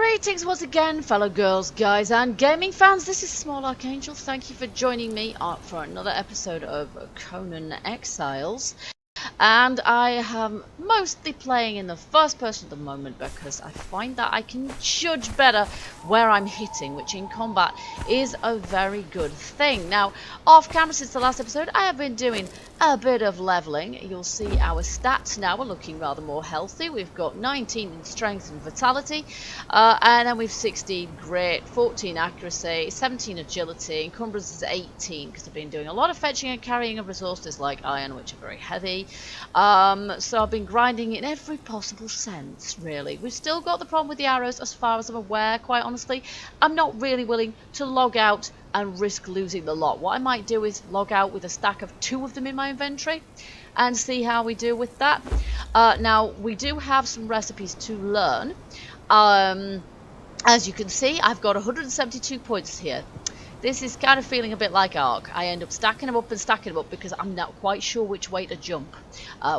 Greetings once again, fellow girls, guys, and gaming fans. This is Small Archangel. Thank you for joining me for another episode of Conan Exiles. And I am mostly playing in the first person at the moment because I find that I can judge better where I'm hitting, which in combat is a very good thing. Now, off camera since the last episode, I have been doing a bit of leveling. You'll see our stats now are looking rather more healthy. We've got 19 in strength and vitality, and then we've 16 grit, 14 accuracy, 17 agility, encumbrance is 18 because I've been doing a lot of fetching and carrying of resources like iron, which are very heavy. So I've been grinding in every possible sense, really. We've still got the problem with the arrows as far as I'm aware, quite honestly. I'm not really willing to log out and risk losing the lot. What I might do is log out with a stack of 2 of them in my inventory and see how we do with that. Now, we do have some recipes to learn. As you can see, I've got 172 points here. This is kind of feeling a bit like Ark. I end up stacking them up and stacking them up because I'm not quite sure which way to jump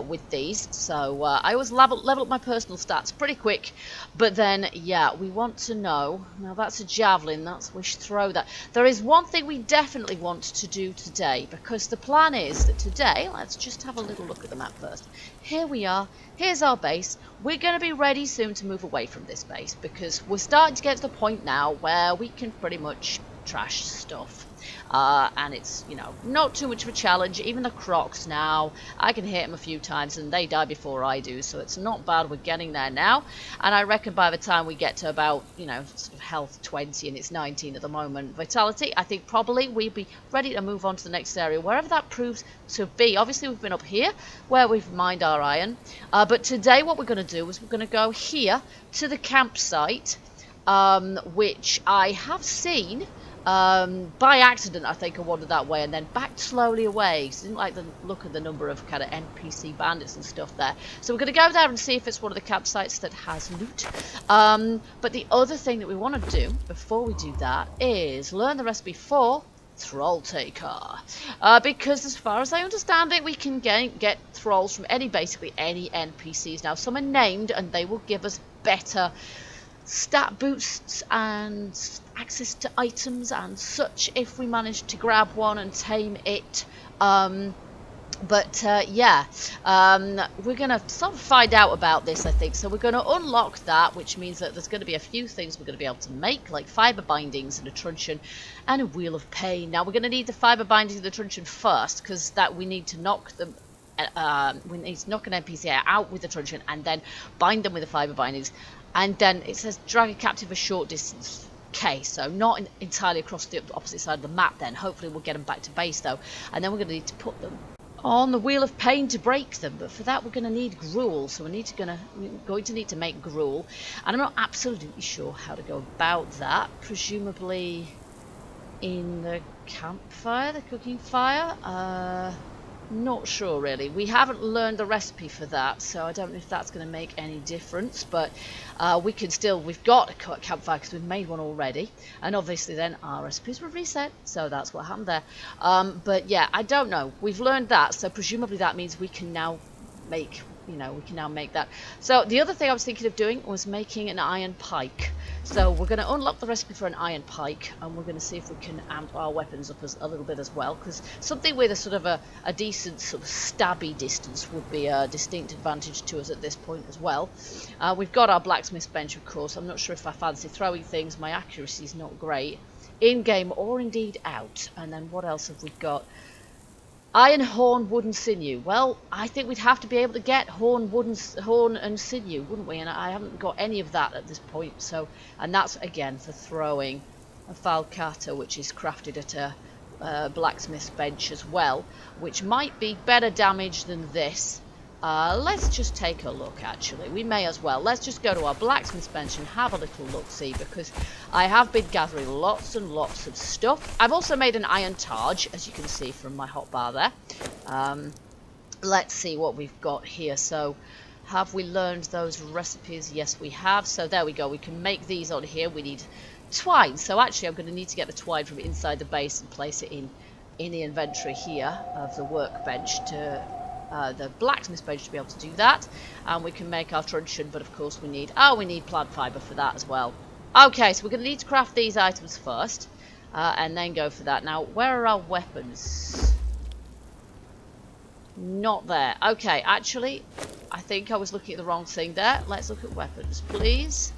with these. So I always level up my personal stats pretty quick. But then, yeah, we want to know. Now that's a javelin. That's we should throw that. There is one thing we definitely want to do today, because the plan is that today, let's just have a little look at the map first. Here we are. Here's our base. We're going to be ready soon to move away from this base because we're starting to get to the point now where we can pretty much trash stuff, and it's, you know, not too much of a challenge. Even the crocs now, I can hit them a few times and they die before I do, so it's not bad. We're getting there now, and I reckon by the time we get to about, you know, sort of health 20, and it's 19 at the moment, vitality, I think probably we'll be ready to move on to the next area, wherever that proves to be. Obviously we've been up here where we've mined our iron, but today what we're going to do is we're going to go here to the campsite, which I have seen by accident. I think I wandered that way and then backed slowly away because I didn't like the look of the number of kind of NPC bandits and stuff there. So we're going to go there and see if it's one of the campsites that has loot. But the other thing that we want to do before we do that is learn the recipe for Thrall Taker, because as far as I understand it, we can get thralls from basically any NPCs. Now some are named and they will give us better stat boosts and access to items and such if we manage to grab one and tame it. Yeah, we're going to sort of find out about this, I think. So we're going to unlock that, which means that there's going to be a few things we're going to be able to make, like fibre bindings and a truncheon and a wheel of pain. Now we're going to need the fibre bindings and the truncheon first, because that we need to knock them. We need to knock an NPC out with the truncheon and then bind them with the fibre bindings. And then it says drag a captive a short distance. Okay, so not entirely across the opposite side of the map then. Hopefully we'll get them back to base though. And then we're going to need to put them on the wheel of pain to break them. But for that we're going to need gruel. So we're going to need to make gruel. And I'm not absolutely sure how to go about that. Presumably in the campfire, the cooking fire. Not sure really. We haven't learned the recipe for that, so I don't know if that's going to make any difference, but we can still, we've got a campfire because we've made one already, and obviously then our recipes were reset, so that's what happened there. But yeah, I don't know. We've learned that, so presumably that means we can now make, you know, we can now make that. So the other thing I was thinking of doing was making an iron pike. So we're going to unlock the recipe for an iron pike, and we're going to see if we can amp our weapons up a little bit as well, because something with a sort of a decent sort of stabby distance would be a distinct advantage to us at this point as well. We've got our blacksmith's bench, of course. I'm not sure if I fancy throwing things. My accuracy is not great in-game or indeed out. And then what else have we got? Iron, horn, wood and sinew. Well, I think we'd have to be able to get horn and sinew, wouldn't we? And I haven't got any of that at this point. So, and that's again for throwing a falcata, which is crafted at a blacksmith's bench as well, which might be better damage than this. Let's just take a look, actually. We may as well. Let's just go to our blacksmith's bench and have a little look-see, because I have been gathering lots and lots of stuff. I've also made an iron targe, as you can see from my hotbar there. Let's see what we've got here. So, have we learned those recipes? Yes, we have. So there we go. We can make these on here. We need twine. So actually, I'm going to need to get the twine from inside the base and place it in the inventory here of the workbench to the blacksmith's bench to be able to do that. And we can make our truncheon, but of course we need plant fibre for that as well. Okay, so we're going to need to craft these items first. And then go for that. Now, where are our weapons? Not there. Okay, actually, I think I was looking at the wrong thing there. Let's look at weapons, please.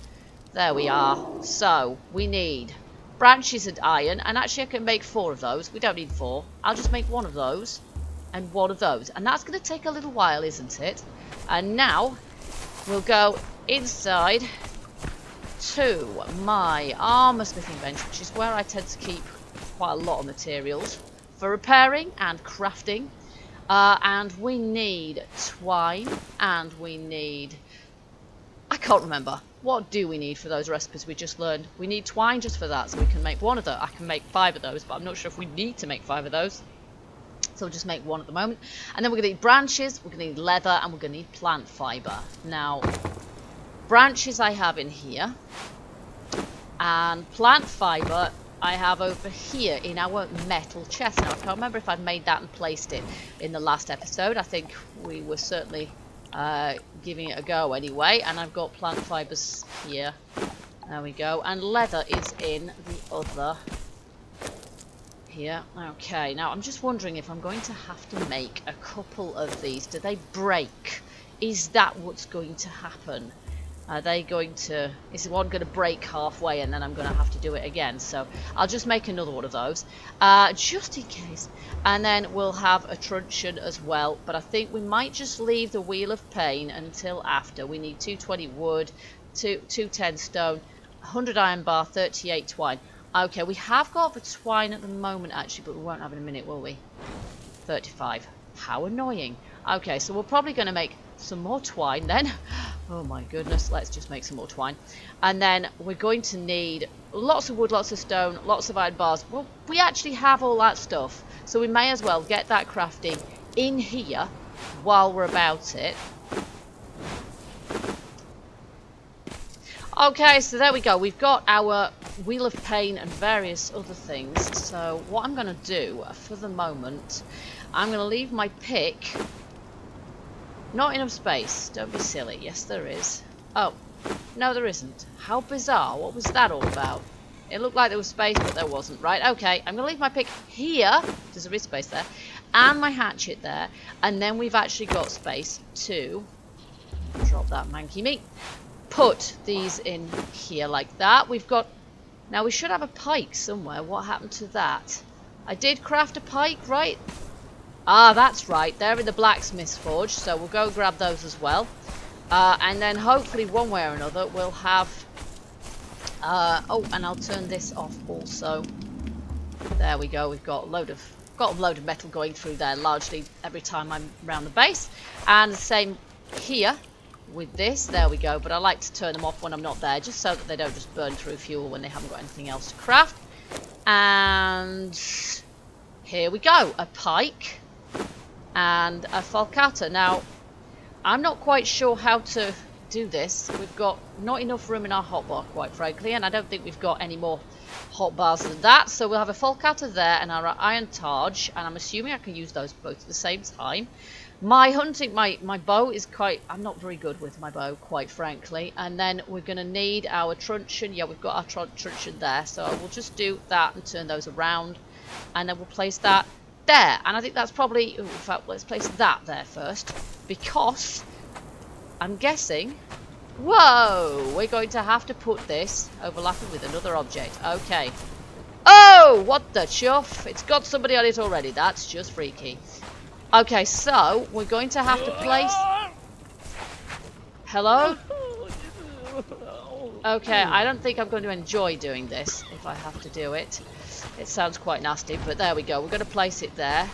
There we are. So, we need branches and iron. And actually, I can make 4 of those. We don't need 4. I'll just make 1 of those. And 1 of those. And that's going to take a little while, isn't it? And now, we'll go inside to my armor smithing bench, which is where I tend to keep quite a lot of materials for repairing and crafting. And we need twine, and we need... I can't remember. What do we need for those recipes we just learned? We need twine just for that, so we can make 1 of those. I can make 5 of those, but I'm not sure if we need to make 5 of those. So we'll just make 1 at the moment. And then we're going to need branches, we're going to need leather, and we're going to need plant fibre. Now, branches I have in here. And plant fibre I have over here in our metal chest. Now, I can't remember if I'd made that and placed it in the last episode. I think we were certainly giving it a go anyway. And I've got plant fibres here. There we go. And leather is in the other here. Okay, now I'm just wondering if I'm going to have to make a couple of these. Do they break? Is that what's going to happen? Are they going to... Is one going to break halfway and then I'm going to have to do it again? So I'll just make another one of those, just in case. And then we'll have a truncheon as well. But I think we might just leave the Wheel of Pain until after. We need 220 wood, 210 stone, 100 iron bar, 38 twine. Okay, we have got the twine at the moment, actually, but we won't have in a minute, will we? 35. How annoying. Okay, so we're probably going to make some more twine then. Oh my goodness, let's just make some more twine. And then we're going to need lots of wood, lots of stone, lots of iron bars. Well, we actually have all that stuff, so we may as well get that crafting in here while we're about it. Okay, so there we go. We've got our Wheel of Pain and various other things. So what I'm going to do for the moment, I'm going to leave my pick. Not enough space. Don't be silly. Yes, there is. Oh, no, there isn't. How bizarre. What was that all about? It looked like there was space, but there wasn't. Right, okay. I'm going to leave my pick here, because there is space there, and my hatchet there. And then we've actually got space to drop that manky meat. Put these in here like that. We've got... Now, we should have a pike somewhere. What happened to that? I did craft a pike, right? Ah, that's right. They're in the blacksmith's forge, so we'll go grab those as well. And then hopefully one way or another we'll have... oh, and I'll turn this off also. There we go. We've got a load of metal going through there largely every time I'm around the base. And the same here with this. There we go. But I like to turn them off when I'm not there, just so that they don't just burn through fuel when they haven't got anything else to craft. And here we go. A pike. And a falcata. Now, I'm not quite sure how to do this. We've got not enough room in our hotbar, quite frankly, and I don't think we've got any more hotbars than that. So we'll have a falcata there and our iron targe, and I'm assuming I can use those both at the same time. My hunting, my bow is quite... I'm not very good with my bow, quite frankly. And then we're going to need our truncheon. Yeah, we've got our truncheon there, so we'll just do that and turn those around, and then we'll place that there. And I think that's probably... Ooh, in fact, let's place that there first, because I'm guessing... Whoa! We're going to have to put this overlapping with another object. Okay. Oh! What the chuff? It's got somebody on it already. That's just freaky. Okay, so we're going to have to place... Hello? Okay, I don't think I'm going to enjoy doing this if I have to do it. It sounds quite nasty, but there we go. We're going to place it there.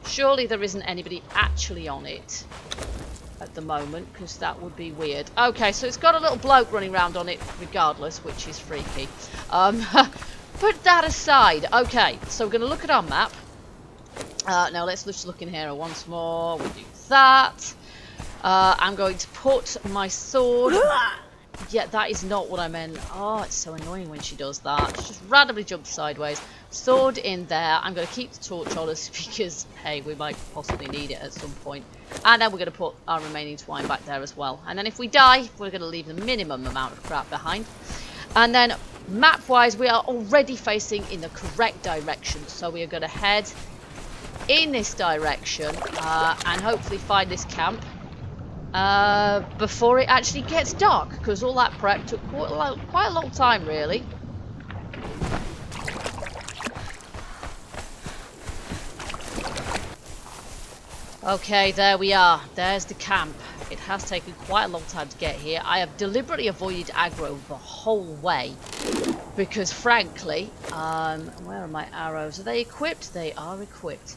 Surely there isn't anybody actually on it at the moment, because that would be weird. Okay, so it's got a little bloke running around on it regardless, which is freaky. Put that aside. Okay, so we're going to look at our map. Now let's just look in here once more. We'll do that. I'm going to put my sword... Yeah, that is not what I meant. Oh, it's so annoying when she does that. She just randomly jumps sideways. Sword in there. I'm going to keep the torch on us because, hey, we might possibly need it at some point. And then we're going to put our remaining twine back there as well. And then if we die, we're going to leave the minimum amount of crap behind. And then map-wise, we are already facing in the correct direction. So we are going to head in this direction and hopefully find this camp before it actually gets dark. Because all that prep took quite a long time, really. Okay, there we are. There's the camp. It has taken quite a long time to get here. I have deliberately avoided aggro the whole way because, frankly, where are my arrows? Are they equipped? They are equipped.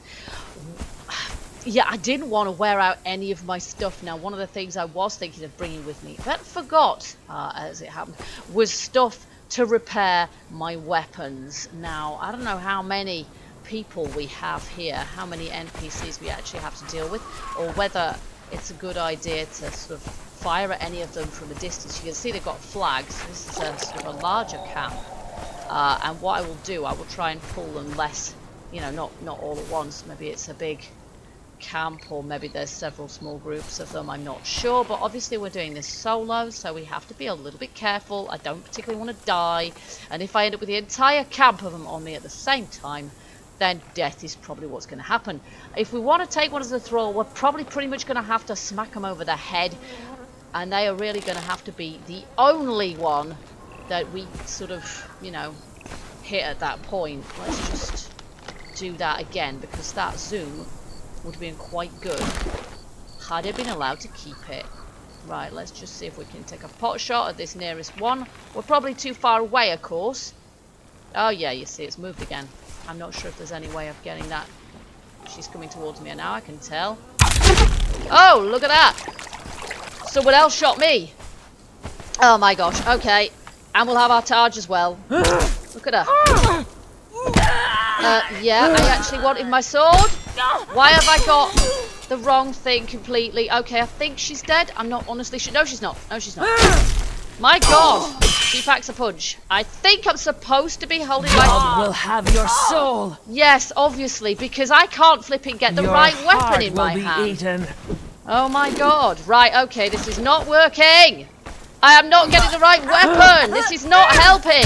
Yeah, I didn't want to wear out any of my stuff. Now, one of the things I was thinking of bringing with me, but forgot, as it happened, was stuff to repair my weapons. Now, I don't know how many people we have here, how many NPCs we actually have to deal with, or whether it's a good idea to sort of fire at any of them from a distance. You can see they've got flags. This is a sort of a larger camp, and what I will do, I will try and pull them less, you know, not all at once. Maybe it's a big camp, or maybe there's several small groups of them, I'm not sure, but obviously we're doing this solo, so we have to be a little bit careful. I don't particularly want to die, and if I end up with the entire camp of them on me at the same time, then death is probably what's going to happen. If we want to take one as a thrall, we're probably pretty much going to have to smack them over the head, and they are really going to have to be the only one that we sort of, you know, hit at that point. Let's just do that again, because that zoom would have been quite good had it been allowed to keep it. Right, let's just see if we can take a pot shot at this nearest one. We're probably too far away, of course. Oh yeah, you see it's moved again. I'm not sure if there's any way of getting that. She's coming towards me now, I can tell. Oh, look at that! Someone else shot me! Oh my gosh, okay. And we'll have our charge as well. Look at her. Yeah, I actually wanted my sword. Why have I got the wrong thing completely? Okay, I think she's dead. I'm not honestly sure. No, she's not. No, she's not. My god! She packs a punch. I think I'm supposed to be holding my... God will have your soul! Yes, obviously, because I can't flipping get the right weapon in my hand. Eaten. Oh my god. Right, okay, this is not working. I am not getting the right weapon. This is not helping.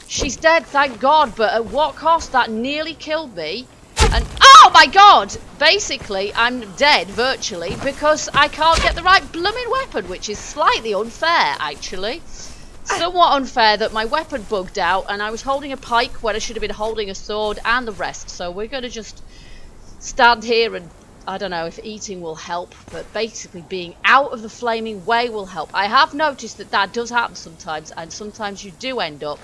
She's dead, thank god, but at what cost? That nearly killed me. And oh my god! Basically, I'm dead, virtually, because I can't get the right blooming weapon, which is slightly unfair, actually. Somewhat unfair that my weapon bugged out, and I was holding a pike when I should have been holding a sword and the rest. So we're going to just stand here and, I don't know if eating will help, but basically being out of the flaming way will help. I have noticed that that does happen sometimes, and sometimes you do end up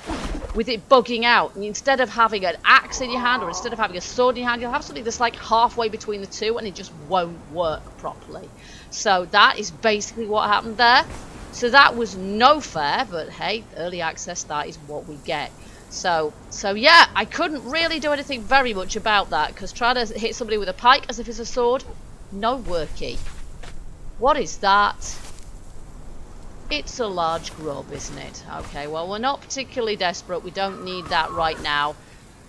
with it bugging out. And instead of having an axe in your hand, or instead of having a sword in your hand, you'll have something that's like halfway between the two, and it just won't work properly. So that is basically what happened there. So that was no fair, but hey, early access, that is what we get. So yeah, I couldn't really do anything very much about that, because trying to hit somebody with a pike as if it's a sword, no worky. What is that? It's a large grub, isn't it? Okay, well, we're not particularly desperate. We don't need that right now.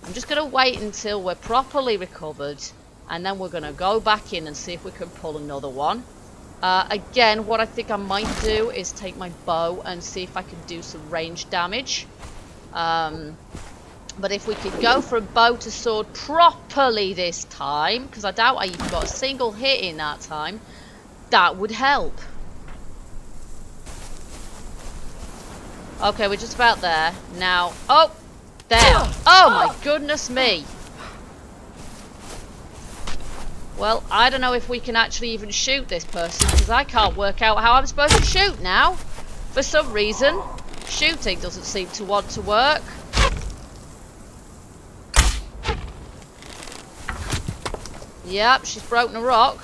I'm just going to wait until we're properly recovered, and then we're going to go back in and see if we can pull another one. Again, what I think I might do is take my bow and see if I can do some range damage. But if we could go from bow to sword properly this time, because I doubt I even got a single hit in that time, that would help. Okay, we're just about there. Now, oh, there. Oh my goodness me. Well, I don't know if we can actually even shoot this person, because I can't work out how I'm supposed to shoot now. For some reason, shooting doesn't seem to want to work. Yep, she's broken a rock.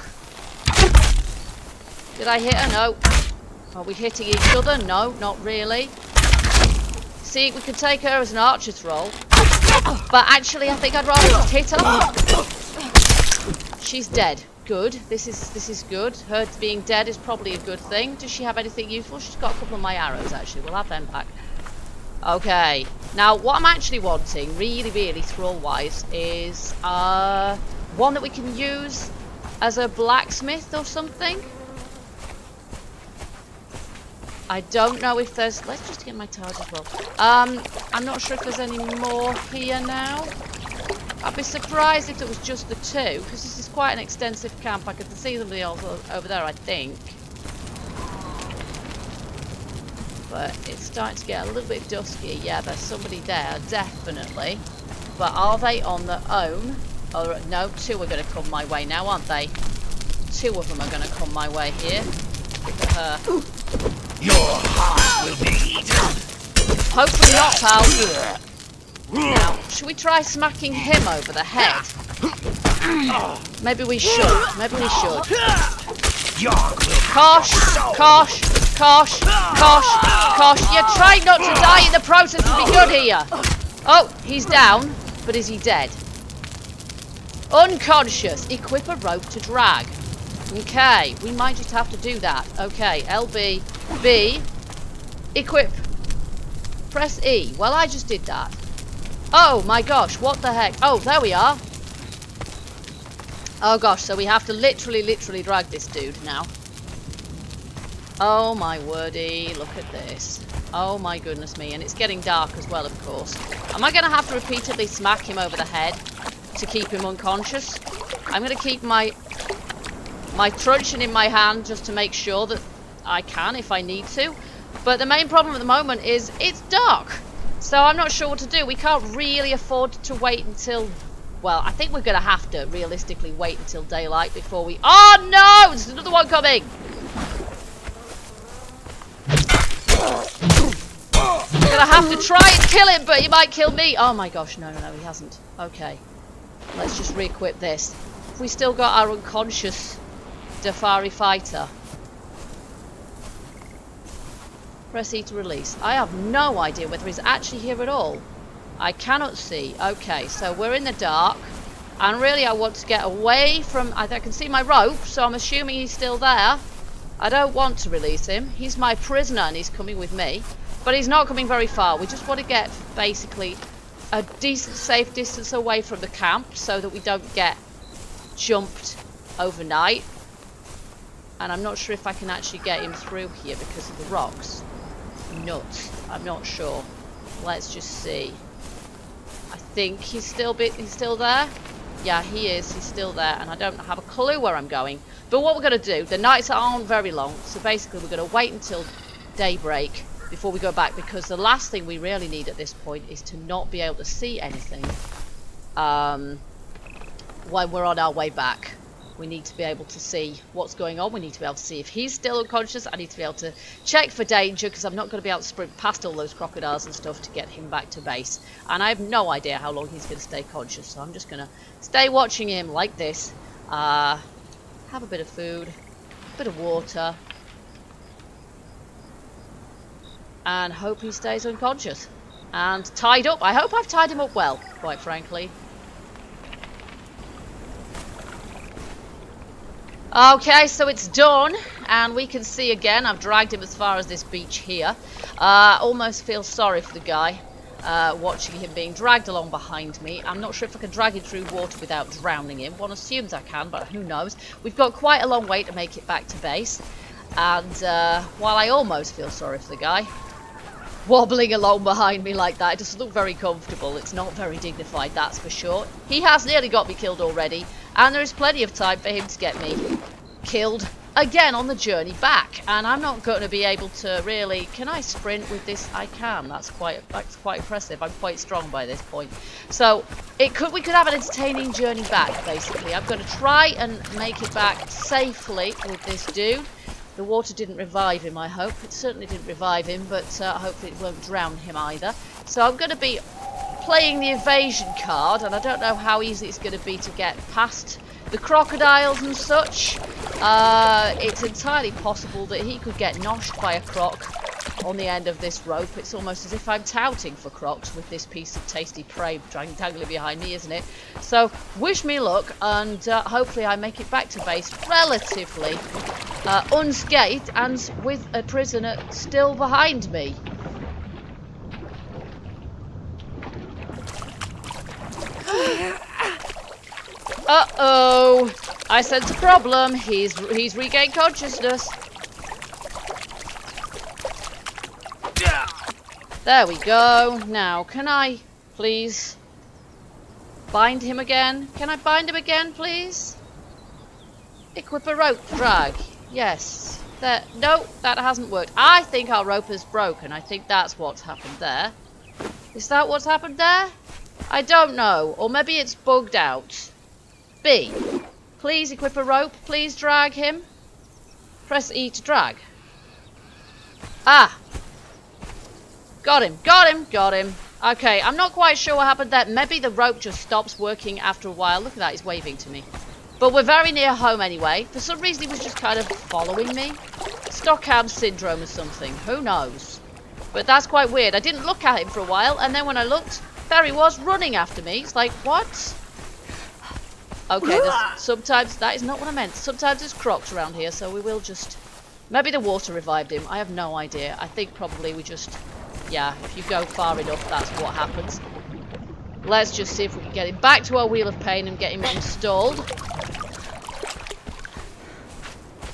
Did I hit her? No. Are we hitting each other? No, not really. See, we could take her as an archer thrall. But actually, I think I'd rather just hit her. She's dead. Good. This is good. Her being dead is probably a good thing. Does she have anything useful? She's got a couple of my arrows, actually. We'll have them back. Okay. Now, what I'm actually wanting, really thrall-wise, is one that we can use as a blacksmith or something. I don't know if there's... Let's just get my tires as well. I'm not sure if there's any more here now. I'd be surprised if it was just the two, because this is quite an extensive camp. I could see somebody else over there, I think. But it's starting to get a little bit dusky. Yeah, there's somebody there, definitely. But are they on their own? Oh, no, two are going to come my way now, aren't they? Two of them are going to come my way here. Look at her. Your heart will be eaten. Hopefully not, pal. Now, should we try smacking him over the head? Maybe we should. Maybe we should. Kosh, Kosh, Kosh, Kosh, Kosh. You're trying not to die in the process to be good here. Oh, he's down, but is he dead? Unconscious. Equip a rope to drag. Okay, we might just have to do that. Okay, LB, B, equip. Press E. Well, I just did that. Oh my gosh, what the heck? Oh, there we are. Oh gosh, so we have to literally drag this dude now. Oh my wordy, look at this. Oh my goodness me, and it's getting dark as well, of course. Am I going to have to repeatedly smack him over the head to keep him unconscious? I'm going to keep my truncheon in my hand just to make sure that I can if I need to. But the main problem at the moment is it's dark. So I'm not sure what to do. We can't really afford to wait until... Well, I think we're going to have to realistically wait until daylight before we... Oh no! There's another one coming! I'm going to have to try and kill him, but he might kill me. Oh my gosh, no, he hasn't. Okay. Let's just re-equip this. Have we still got our unconscious Dafari fighter? Press E to release. I have no idea whether he's actually here at all. I cannot see. Okay, so we're in the dark. And really I want to get away from... I can see my rope, so I'm assuming he's still there. I don't want to release him. He's my prisoner and he's coming with me. But he's not coming very far. We just want to get basically a decent safe distance away from the camp so that we don't get jumped overnight. And I'm not sure if I can actually get him through here because of the rocks. Nuts. I'm not sure. Let's just see. I think he's still there. Yeah, he is. He's still there, and I don't have a clue where I'm going. But what we're going to do, the nights aren't very long, so basically we're going to wait until daybreak before we go back, because the last thing we really need at this point is to not be able to see anything when we're on our way back. We need to be able to see what's going on. We need to be able to see if he's still unconscious. I need to be able to check for danger, because I'm not going to be able to sprint past all those crocodiles and stuff to get him back to base. And I have no idea how long he's going to stay conscious, so I'm just going to stay watching him like this. Have a bit of food, a bit of water, and hope he stays unconscious. And tied up. I hope I've tied him up well, quite frankly. Okay, so it's done, and we can see again, I've dragged him as far as this beach here. Almost feel sorry for the guy, watching him being dragged along behind me. I'm not sure if I can drag him through water without drowning him. One assumes I can, but who knows. We've got quite a long way to make it back to base, and while I almost feel sorry for the guy, wobbling along behind me like that, it doesn't look very comfortable. It's not very dignified, that's for sure. He has nearly got me killed already, and there is plenty of time for him to get me killed again on the journey back. And I'm not going to be able to really... Can I sprint with this? I can. That's quite impressive. I'm quite strong by this point. So we could have an entertaining journey back, basically. I'm going to try and make it back safely with this dude. The water didn't revive him, I hope. It certainly didn't revive him, but hopefully it won't drown him either. So I'm going to be playing the evasion card, and I don't know how easy it's going to be to get past the crocodiles and such. It's entirely possible that he could get noshed by a croc on the end of this rope. It's almost as if I'm touting for crocs with this piece of tasty prey dangling behind me, isn't it? So wish me luck, and hopefully I make it back to base relatively unscathed and with a prisoner still behind me. Uh-oh! I sense a problem. He's regained consciousness. There we go. Now, can I please bind him again? Can I bind him again, please? Equip a rope drag. Yes. There. No, that hasn't worked. I think our rope is broken. I think that's what's happened there. Is that what's happened there? I don't know. Or maybe it's bugged out. B. Please equip a rope. Please drag him. Press E to drag. Ah. Got him. Got him. Got him. Okay, I'm not quite sure what happened there. Maybe the rope just stops working after a while. Look at that. He's waving to me. But we're very near home anyway. For some reason, he was just kind of following me. Stockholm syndrome or something. Who knows? But that's quite weird. I didn't look at him for a while. And then when I looked, there he was running after me. It's like, what? Okay, sometimes that is not what I meant. Sometimes there's crocs around here, so we will just... Maybe the water revived him. I have no idea. I think probably we just... Yeah, if you go far enough, that's what happens. Let's just see if we can get him back to our Wheel of Pain and get him installed.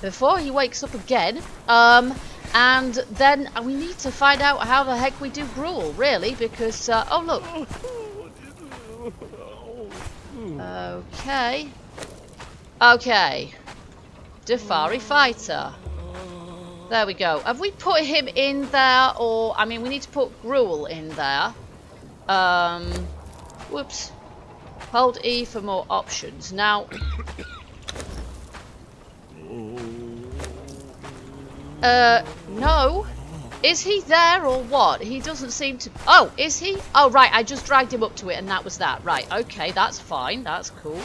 Before he wakes up again. And then we need to find out how the heck we do gruel, really, because... oh, look. Okay. Okay. Dafari fighter. There we go. Have we put him in there, or... I mean, we need to put gruel in there. Whoops. Hold E for more options. Now... no. Is he there or what? He doesn't seem to... Oh, is he? Oh, right. I just dragged him up to it and that was that. Right. Okay, that's fine. That's cool.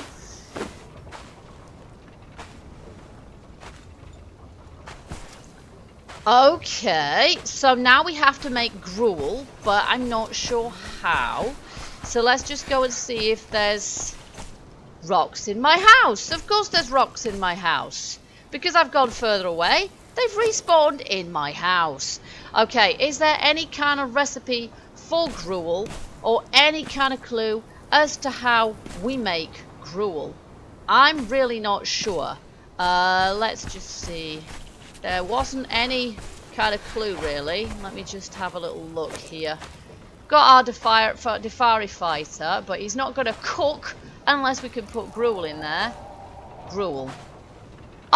Okay. So now we have to make gruel, but I'm not sure how. So let's just go and see if there's rocks in my house. Of course there's rocks in my house. Because I've gone further away. They've respawned in my house. Okay, is there any kind of recipe for gruel or any kind of clue as to how we make gruel? I'm really not sure. Let's just see. There wasn't any kind of clue really. Let me just have a little look here. Got our Dafari fighter, but he's not going to cook unless we can put gruel in there. Gruel.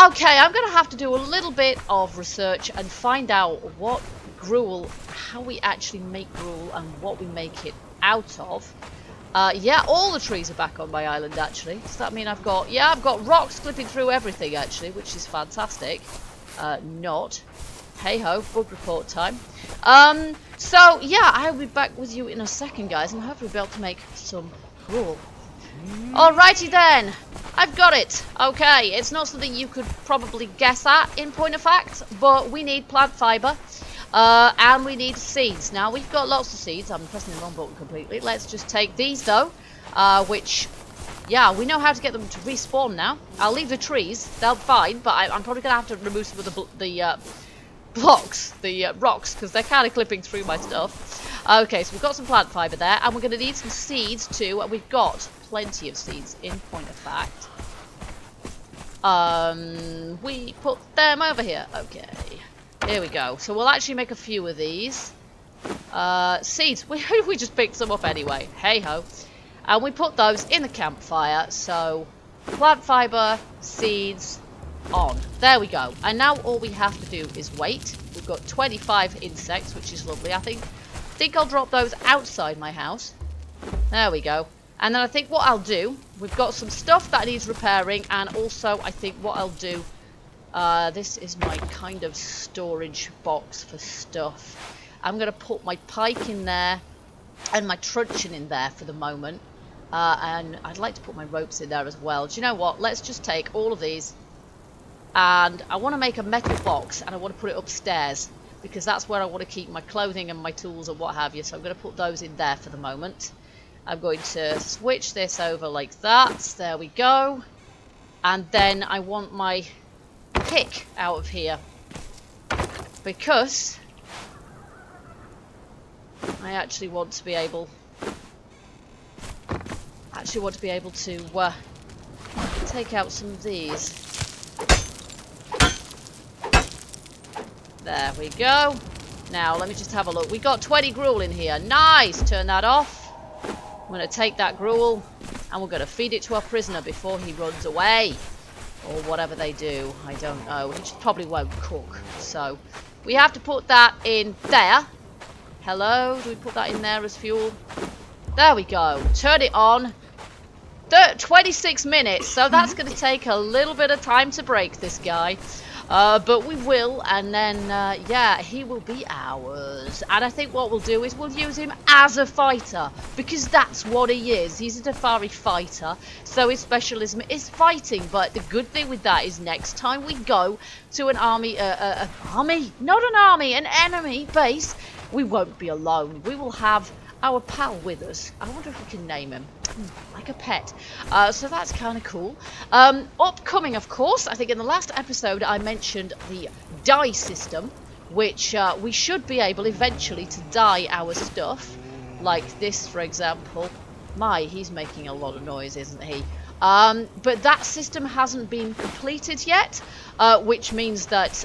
Okay, I'm going to have to do a little bit of research and find out what gruel, how we actually make gruel and what we make it out of. Yeah, all the trees are back on my island actually. Does that mean I've got, yeah, I've got rocks clipping through everything actually, which is fantastic. Not. Hey ho, bug report time. So yeah, I'll be back with you in a second guys and hopefully be able to make some gruel. Alrighty then. I've got it. Okay, it's not something you could probably guess at in point of fact, but we need plant fibre and we need seeds. Now, we've got lots of seeds. I'm pressing the wrong button completely. Let's just take these, though, which, yeah, we know how to get them to respawn now. I'll leave the trees. They'll be fine, but I'm probably going to have to remove some of the blocks, the rocks, because they're kind of clipping through my stuff. Okay, so we've got some plant fibre there, and we're going to need some seeds, too, and we've got plenty of seeds in point of fact. We put them over here. Okay, here we go. So we'll actually make a few of these. Seeds, we just picked some up anyway. Hey ho. And we put those in the campfire. So plant fibre, seeds, on. There we go. And now all we have to do is wait. We've got 25 insects, which is lovely. I think I'll drop those outside my house. There we go. And then I think what I'll do, we've got some stuff that needs repairing, and also I think what I'll do, this is my kind of storage box for stuff. I'm going to put my pike in there and my truncheon in there for the moment. And I'd like to put my ropes in there as well. Do you know what? Let's just take all of these. And I want to make a metal box and I want to put it upstairs. Because that's where I want to keep my clothing and my tools and what have you. So I'm going to put those in there for the moment. I'm going to switch this over like that. There we go. And then I want my pick out of here. Because I actually want to be able to take out some of these. There we go. Now, let me just have a look. We got 20 gruel in here. Nice! Turn that off. I'm going to take that gruel and we're going to feed it to our prisoner before he runs away. Or whatever they do. I don't know. He just probably won't cook. So, we have to put that in there. Hello? Do we put that in there as fuel? There we go. Turn it on. 26 minutes. So, that's going to take a little bit of time to break this guy. But we will, and then, yeah, he will be ours. And I think what we'll do is we'll use him as a fighter, because that's what he is. He's a Dafari fighter, so his specialism is fighting. But the good thing with that is next time we go to an army, an enemy base, we won't be alone. We will have our pal with us. I wonder if we can name him. Like a pet. So that's kind of cool. Upcoming, of course, I think in the last episode I mentioned the dye system, which we should be able eventually to dye our stuff. Like this, for example. He's making a lot of noise, isn't he? But that system hasn't been completed yet, which means that,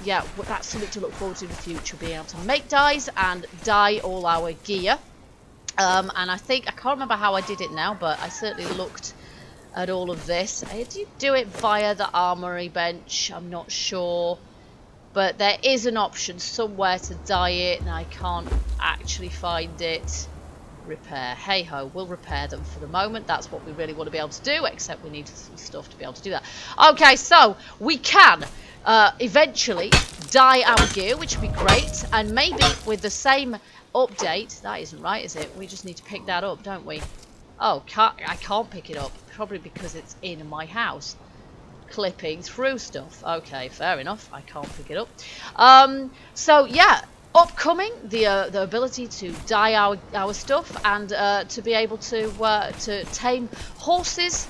yeah, that's something to look forward to in the future, being able to make dyes and dye all our gear. And I think, I can't remember how I did it now, but I certainly looked at all of this. Did you do it via the armory bench? I'm not sure. But there is an option somewhere to dye it, and I can't actually find it. Repair. Hey ho, we'll repair them for the moment. That's what we really want to be able to do, except we need some stuff to be able to do that. Okay, so we can eventually dye our gear, which would be great, and maybe with the same update. That isn't right, is it? We just need to pick that up, don't we? Oh, I can't pick it up, probably because it's in my house. Clipping through stuff. Okay, fair enough. I can't pick it up. So yeah. Upcoming, the ability to dye our stuff and to be able to tame horses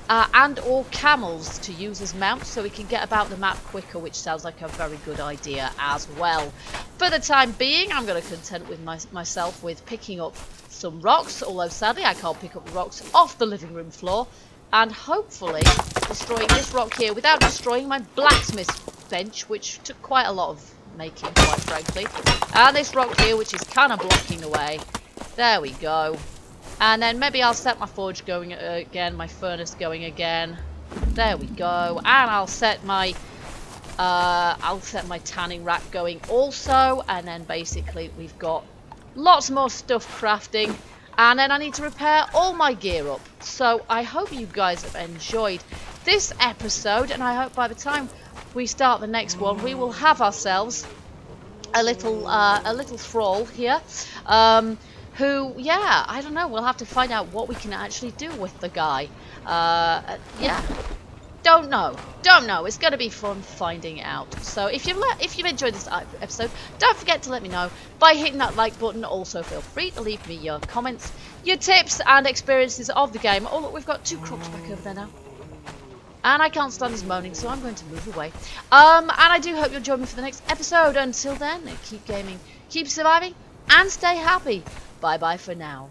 and or camels to use as mounts, so we can get about the map quicker, which sounds like a very good idea as well. For the time being, I'm going to content with myself with picking up some rocks, although sadly I can't pick up the rocks off the living room floor, and hopefully destroying this rock here without destroying my blacksmith bench, which took quite a lot of making, quite frankly. And this rock here, which is kind of blocking the way. There we go. And then maybe I'll set my forge going again, my furnace going again. There we go. And I'll set my tanning rack going also. And then basically we've got lots more stuff crafting. And then I need to repair all my gear up. So I hope you guys have enjoyed this episode, and I hope by the time we start the next one, we will have ourselves a little thrall here, who, yeah, I don't know, we'll have to find out what we can actually do with the guy. Yeah, don't know. It's going to be fun finding out. So if you've enjoyed this episode, don't forget to let me know by hitting that like button. Also, feel free to leave me your comments, your tips and experiences of the game. Oh look, we've got 2 crocs back over there now. And I can't stand his moaning, so I'm going to move away. And I do hope you'll join me for the next episode. Until then, keep gaming, keep surviving, and stay happy. Bye-bye for now.